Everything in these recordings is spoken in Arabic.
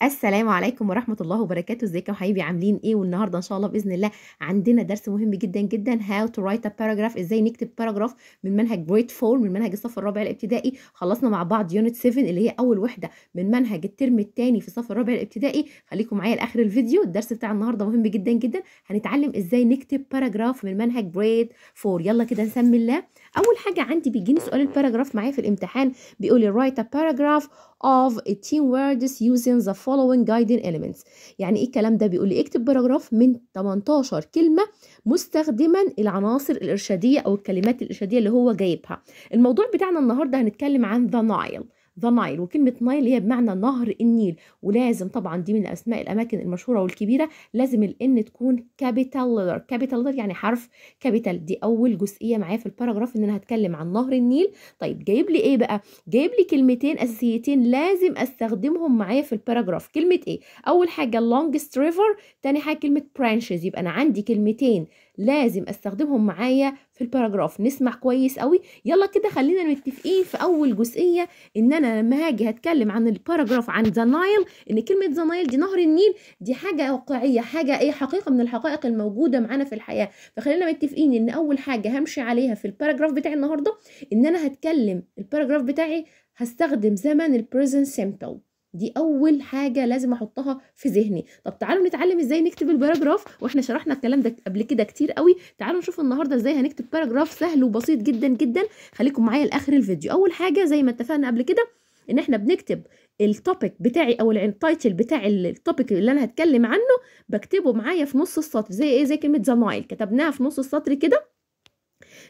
السلام عليكم ورحمة الله وبركاته. ازيكم يا حبايبي، عاملين ايه؟ والنهارده ان شاء الله باذن الله عندنا درس مهم جدا جدا، how to write a paragraph، ازاي نكتب باراجراف من منهج جريد 4 من منهج الصف الرابع الابتدائي. خلصنا مع بعض يونت 7 اللي هي اول وحده من منهج الترم الثاني في الصف الرابع الابتدائي. خليكم معايا لاخر الفيديو، الدرس بتاع النهارده مهم جدا جدا. هنتعلم ازاي نكتب باراجراف من منهج جريد 4. يلا كده نسمي الله. اول حاجه عندي بيجيني سؤال الباراجراف معايا في الامتحان، بيقول لي write a paragraph of 18 words using the following guiding elements. يعني ايه الكلام ده؟ بيقول لي اكتب باراجراف من 18 كلمة مستخدما العناصر الإرشادية أو الكلمات الإرشادية اللي هو جايبها. الموضوع بتاعنا النهاردة هنتكلم عن the Nile. ذا نايل، وكلمة نايل هي بمعنى نهر النيل، ولازم طبعا دي من أسماء الأماكن المشهورة والكبيرة لازم الإن تكون كابيتال لتر. كابيتال لتر يعني حرف كابيتال. دي أول جزئية معايا في الباراجراف، إن أنا هتكلم عن نهر النيل. طيب جايب لي إيه بقى؟ جايب لي كلمتين أساسيتين لازم أستخدمهم معايا في الباراجراف. كلمة إيه؟ أول حاجة longest river، تاني حاجة كلمة branches. يبقى أنا عندي كلمتين لازم استخدمهم معايا في الباراجراف. نسمع كويس قوي. يلا كده خلينا متفقين في اول جزئيه ان انا لما هاجي هتكلم عن الباراجراف عن ذا نايل، ان كلمه ذا نايل دي نهر النيل، دي حاجه واقعيه، حاجه ايه، حقيقه من الحقائق الموجوده معانا في الحياه. فخلينا متفقين ان اول حاجه همشي عليها في الباراجراف بتاعي النهارده ان انا هتكلم الباراجراف بتاعي هستخدم زمن البريزنت سيمبل. دي اول حاجه لازم احطها في ذهني. طب تعالوا نتعلم ازاي نكتب الباراجراف، واحنا شرحنا الكلام ده قبل كده كتير قوي. تعالوا نشوف النهارده ازاي هنكتب باراجراف سهل وبسيط جدا جدا. خليكم معايا لاخر الفيديو. اول حاجه زي ما اتفقنا قبل كده ان احنا بنكتب التوبيك بتاعي او التايتل بتاع التوبيك اللي انا هتكلم عنه، بكتبه معايا في نص السطر. زي ايه؟ زي كلمه ذا نايل كتبناها في نص السطر كده.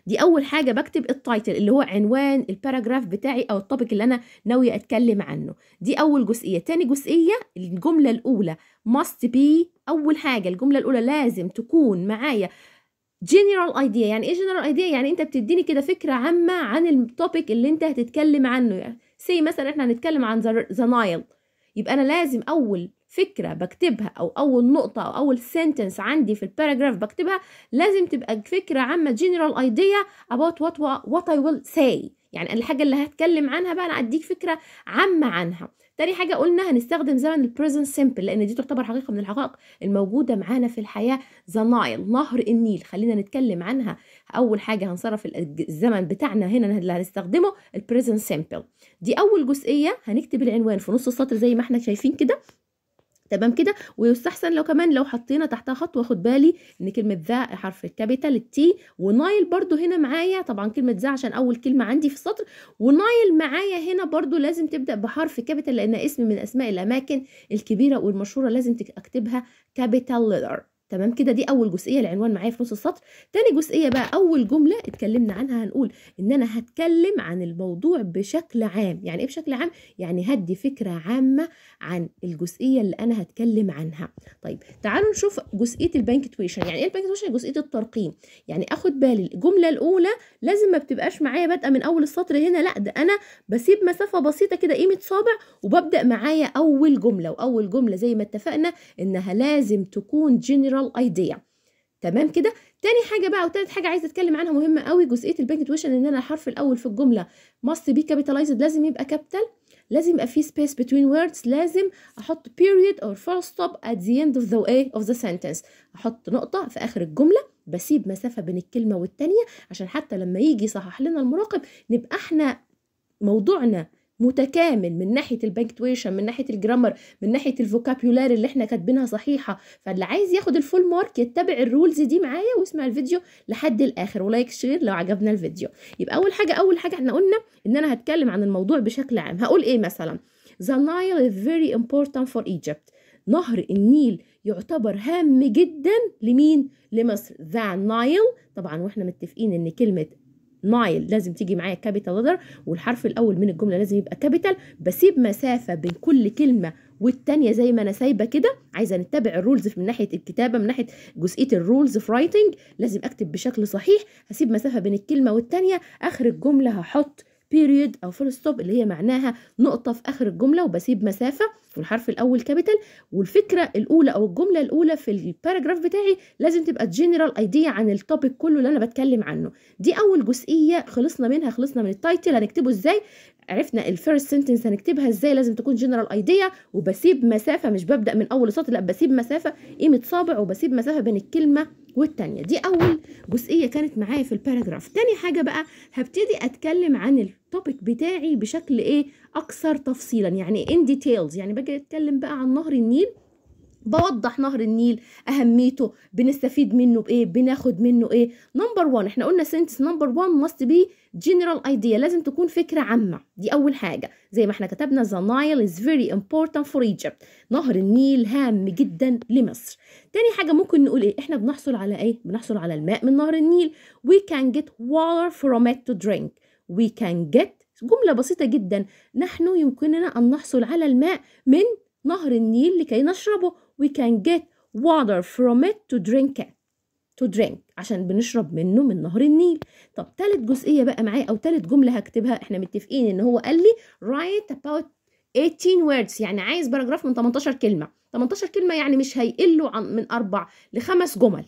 دي اول حاجه بكتب التايتل اللي هو عنوان الباراجراف بتاعي او التوبيك اللي انا ناويه اتكلم عنه. دي اول جزئيه. تاني جزئيه الجمله الاولى must be. اول حاجه الجمله الاولى لازم تكون معايا general idea. يعني ايه general idea؟ يعني انت بتديني كده فكره عامه عن التوبيك اللي انت هتتكلم عنه. يعني سي مثلا احنا هنتكلم عن ذا نايل، يبقى انا لازم اول فكره بكتبها او اول نقطه او اول سنتنس عندي في الباراجراف بكتبها لازم تبقى فكره عامه general idea about what I will say. يعني الحاجه اللي هتكلم عنها بقى انا اديك فكره عامه عنها. تاني حاجه قلنا هنستخدم زمن البريزنت سيمبل لان دي تعتبر حقيقه من الحقائق الموجوده معانا في الحياه. ذا نايل نهر النيل، خلينا نتكلم عنها. اول حاجه هنصرف الزمن بتاعنا هنا اللي هنستخدمه البريزنت سيمبل. دي اول جزئيه. هنكتب العنوان في نص السطر زي ما احنا شايفين كده، تمام كده. ويستحسن لو كمان لو حطينا تحتها خط، واخد بالي ان كلمه ذا حرف الكابيتال التي، ونايل برضو هنا معايا. طبعا كلمه ذا عشان اول كلمه عندي في السطر، ونايل معايا هنا برضو لازم تبدا بحرف كابيتال لانها اسم من اسماء الاماكن الكبيره والمشهوره، لازم اكتبها كابيتال لتر. تمام كده. دي اول جزئيه العنوان معايا في نص السطر. تاني جزئيه بقى اول جمله اتكلمنا عنها هنقول ان انا هتكلم عن الموضوع بشكل عام. يعني ايه بشكل عام؟ يعني هدي فكره عامه عن الجزئيه اللي انا هتكلم عنها. طيب تعالوا نشوف جزئيه البنكتويشن. يعني ايه البنكتويشن؟ جزئيه الترقيم. يعني اخد بالي الجمله الاولى لازم ما بتبقاش معايا بادئه من اول السطر هنا، لا ده انا بسيب مسافه بسيطه كده قيمه صابع وببدا معايا اول جمله. واول جمله زي ما اتفقنا انها لازم تكون جنرال ايديا. تمام كده. تاني حاجه بقى وتالت حاجه عايزه اتكلم عنها مهمه قوي جزئيه البنكتويشن، ان انا الحرف الاول في الجمله must be capitalized، لازم يبقى كابيتال، لازم يبقى في space between words، لازم احط period or full stop at the end of the sentence. احط نقطه في اخر الجمله، بسيب مسافه بين الكلمه والتانيه عشان حتى لما يجي يصحح لنا المراقب نبقى احنا موضوعنا متكامل من ناحيه البنكتويشن، من ناحيه الجرامر، من ناحيه الفوكابيولار اللي احنا كاتبينها صحيحه. فاللي عايز ياخد الفول مارك يتبع الرولز دي معايا ويسمع الفيديو لحد الاخر، ولايك شير لو عجبنا الفيديو. يبقى اول حاجه احنا قلنا ان انا هتكلم عن الموضوع بشكل عام. هقول ايه مثلا؟ The Nile is very important for Egypt. نهر النيل يعتبر هام جدا لمين؟ لمصر. The Nile طبعا واحنا متفقين ان كلمه نايل لازم تيجي معايا كابيتال لتر، والحرف الاول من الجمله لازم يبقى كابيتال. بسيب مسافه بين كل كلمه والتانيه زي ما انا سايبه كده. عايزه نتبع الرولز من ناحيه الكتابه، من ناحيه جزئيه الرولز في رايتنج لازم اكتب بشكل صحيح. هسيب مسافه بين الكلمه والتانيه. اخر الجمله هحط period او full stop اللي هي معناها نقطة في اخر الجملة وبسيب مسافة والحرف الاول كابيتال. والفكرة الاولى او الجملة الاولى في الباراجراف بتاعي لازم تبقى جنرال ايديا عن التوبيك كله اللي انا بتكلم عنه. دي اول جزئية خلصنا منها، خلصنا من التايتل. هنكتبه ازاي؟ عرفنا الفيرست سنتنس هنكتبها ازاي، لازم تكون جنرال ايديا وبسيب مسافة، مش ببدأ من اول سطر، لا بسيب مسافة قيمة صابع وبسيب مسافة بين الكلمة والتانية. دي اول جزئية كانت معايا في الباراجراف. تاني حاجة بقى هبتدي اتكلم عن التوبيك بتاعي بشكل ايه اكثر تفصيلا، يعني in details، يعني باجي اتكلم بقى عن نهر النيل، بوضح نهر النيل اهميته، بنستفيد منه بايه، بناخد منه ايه. نمبر 1 احنا قلنا سنتس نمبر 1 must be general idea، لازم تكون فكره عامه. دي اول حاجه زي ما احنا كتبنا the Nile is very important for Egypt، نهر النيل هام جدا لمصر. تاني حاجه ممكن نقول ايه، احنا بنحصل على ايه، بنحصل على الماء من نهر النيل. we can get water from it to drink. we can get جمله بسيطه جدا، نحن يمكننا ان نحصل على الماء من نهر النيل لكي نشربه. we can get water from it to drink عشان بنشرب منه من نهر النيل. طب تالت جزئية بقى معايا او تالت جملة هكتبها، احنا متفقين ان هو قال لي write about 18 words، يعني عايز باراجراف من 18 كلمة. 18 كلمة يعني مش هيقلوا من 4 ل5 جمل،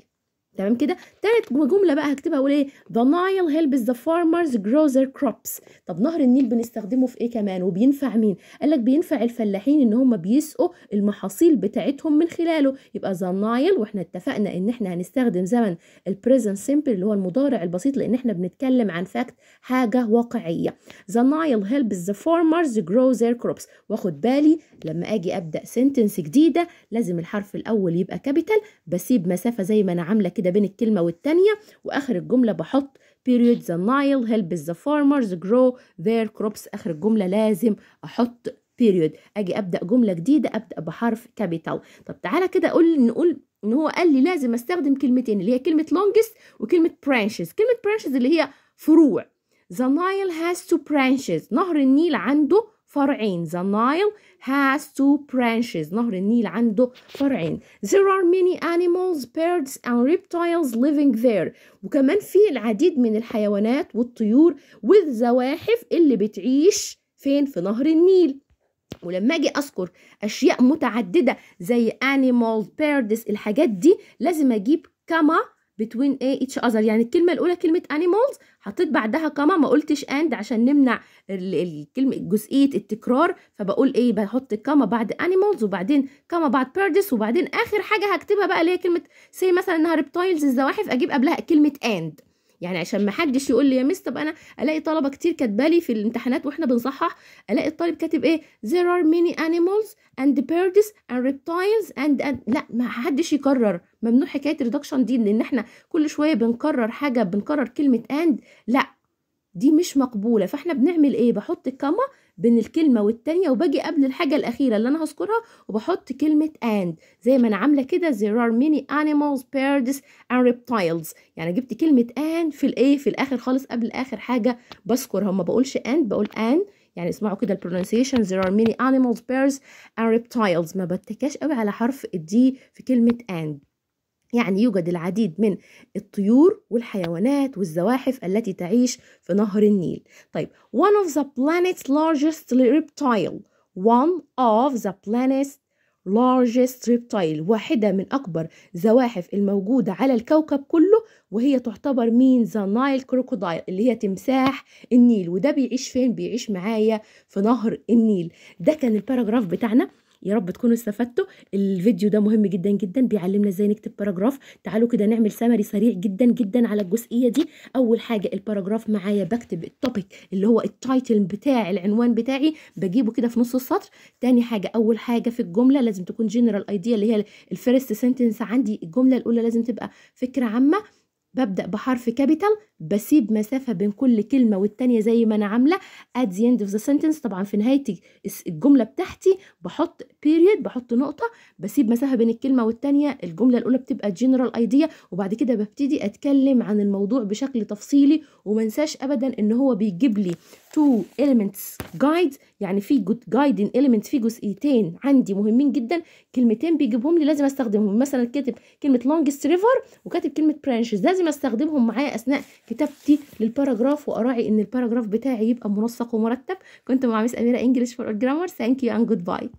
تمام كده. تالت جملة بقى هكتبها اقول ايه، the Nile helps the farmers grow their crops. طب نهر النيل بنستخدمه في ايه كمان وبينفع مين؟ قال لك بينفع الفلاحين ان هم بيسقوا المحاصيل بتاعتهم من خلاله. يبقى the Nile، واحنا اتفقنا ان احنا هنستخدم زمن البريزنت سيمبل اللي هو المضارع البسيط لان احنا بنتكلم عن فاكت، حاجة واقعية. the Nile helps the farmers grow their crops. واخد بالي لما اجي ابدأ سنتنس جديدة لازم الحرف الاول يبقى كابيتال، بسيب مسافة زي ما انا عاملة كده بين الكلمة والتانية، واخر الجملة بحط period. the Nile helps the farmers grow their crops. اخر الجملة لازم احط period. اجي ابدأ جملة جديدة ابدأ بحرف كابيتال. طب تعالى كده نقول ان هو قال لي لازم استخدم كلمتين اللي هي كلمة longest وكلمة branches. كلمة branches اللي هي فروع. the Nile has two branches، نهر النيل عنده فرعين. the Nile has two branches، نهر النيل عنده فرعين. there are many animals, birds and reptiles living there. وكمان في العديد من الحيوانات والطيور والزواحف اللي بتعيش فين؟ في نهر النيل. ولما اجي اذكر اشياء متعدده زي animals, birds، الحاجات دي لازم اجيب كما between each other. يعني الكلمة الأولى كلمة animals حطيت بعدها كما، ما قلتش and عشان نمنع الكلمة جزئية التكرار، فبقول ايه، بحط كما بعد animals وبعدين كما بعد birds وبعدين آخر حاجة هكتبها بقى اللي هي كلمة say مثلا انها reptiles الزواحف، اجيب قبلها كلمة and. يعني عشان ما حدش يقول لي يا مس، طب انا الاقي طلبه كتير كاتبالي في الامتحانات واحنا بنصحح، الاقي الطالب كاتب ايه there are many animals and birds and reptiles and لا، ما حدش يكرر، ممنوع حكايه ريدكشن دي، لان احنا كل شويه بنكرر حاجه، بنكرر كلمه and، لا دي مش مقبوله. فاحنا بنعمل ايه، بحط كما بين الكلمه والتانيه وباجي قبل الحاجه الاخيره اللي انا هذكرها وبحط كلمه and زي ما انا عامله كده there are many animals, birds and reptiles. يعني جبت كلمه and في الايه، في الاخر خالص قبل اخر حاجه بذكرها، ما بقولش and، بقول and. يعني اسمعوا كده البرونسيشن there are many animals, birds and reptiles، ما بتكاش قوي على حرف الدي في كلمه and. يعني يوجد العديد من الطيور والحيوانات والزواحف التي تعيش في نهر النيل. طيب one of the planet's largest reptile، one of the planet's largest reptile، واحدة من أكبر زواحف الموجودة على الكوكب كله، وهي تعتبر مين؟ the Nile crocodile، اللي هي تمساح النيل. وده بيعيش فين؟ بيعيش معايا في نهر النيل. ده كان الباراجراف بتاعنا، يا رب تكونوا استفدتوا. الفيديو ده مهم جدا جدا، بيعلمنا ازاي نكتب باراجراف. تعالوا كده نعمل سمري سريع جدا جدا على الجزئيه دي. اول حاجه الباراجراف معايا بكتب التوبيك اللي هو التايتل بتاع العنوان بتاعي، بجيبه كده في نص السطر. تاني حاجه اول حاجه في الجمله لازم تكون جنرال ايديا اللي هي الفيرست سنتنس عندي، الجمله الاولى لازم تبقى فكره عامه. ببدأ بحرف كابيتال، بسيب مسافة بين كل كلمة والتانية زي ما أنا عاملة at the end of the sentence. طبعا في نهاية الجملة بتاعتي بحط period، بحط نقطة، بسيب مسافة بين الكلمة والتانية. الجملة الأولى بتبقى general idea، وبعد كده ببتدي أتكلم عن الموضوع بشكل تفصيلي. ومنساش أبدا إن هو بيجيب لي two elements guide، يعني في guiding element، في جزئيتين عندي مهمين جدا، كلمتين بيجيبهم لي لازم استخدمهم. مثلا كاتب كلمة longest river وكاتب كلمة branches، لازم ممكن استخدمهم معايا اثناء كتابتي للباراجراف، واراعي ان الباراجراف بتاعي يبقى منسق ومرتب. كنت مع ميس اميره انجلش فور جرامر. ثانك يو اند جود باي.